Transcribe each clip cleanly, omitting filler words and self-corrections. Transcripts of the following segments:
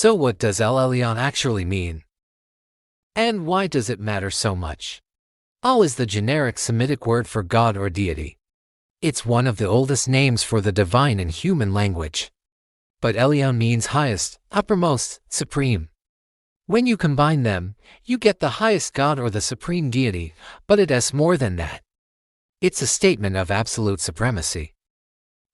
So what does Elyon actually mean? And why does it matter so much? El is the generic Semitic word for God or deity. It's one of the oldest names for the divine in human language. But Elyon means highest, uppermost, supreme. When you combine them, you get the highest God or the supreme deity, but it has more than that. It's a statement of absolute supremacy.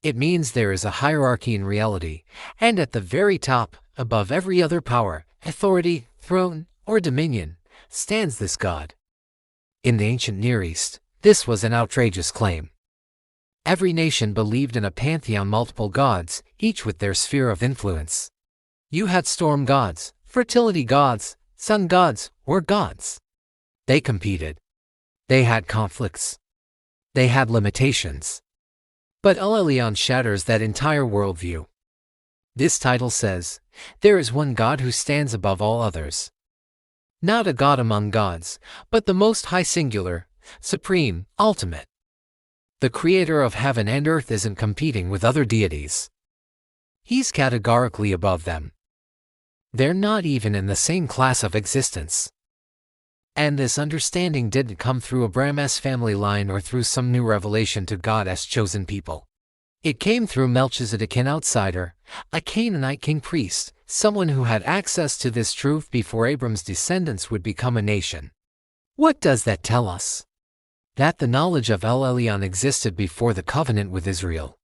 It means there is a hierarchy in reality, and at the very top, above every other power, authority, throne, or dominion, stands this God. In the ancient Near East, this was an outrageous claim. Every nation believed in a pantheon, multiple gods, each with their sphere of influence. You had storm gods, fertility gods, sun gods, or gods. They competed. They had conflicts. They had limitations. But Elyon shatters that entire worldview. This title says, there is one God who stands above all others. Not a God among gods, but the most high, singular, supreme, ultimate. The creator of heaven and earth isn't competing with other deities. He's categorically above them. They're not even in the same class of existence. And this understanding didn't come through Abraham's family line or through some new revelation to God's chosen people. It came through Melchizedek, an outsider, a Canaanite king priest, someone who had access to this truth before Abram's descendants would become a nation. What does that tell us? That the knowledge of Elyon existed before the covenant with Israel.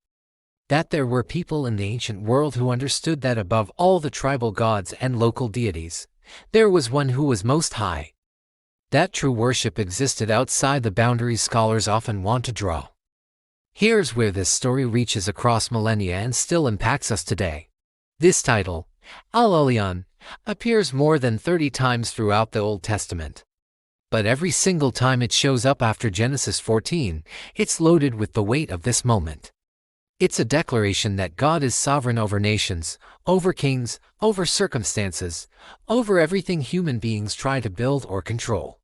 That there were people in the ancient world who understood that above all the tribal gods and local deities, there was one who was most high. That true worship existed outside the boundaries scholars often want to draw. Here's where this story reaches across millennia and still impacts us today. This title, Elyon, appears more than 30 times throughout the Old Testament. But every single time it shows up after Genesis 14, it's loaded with the weight of this moment. It's a declaration that God is sovereign over nations, over kings, over circumstances, over everything human beings try to build or control.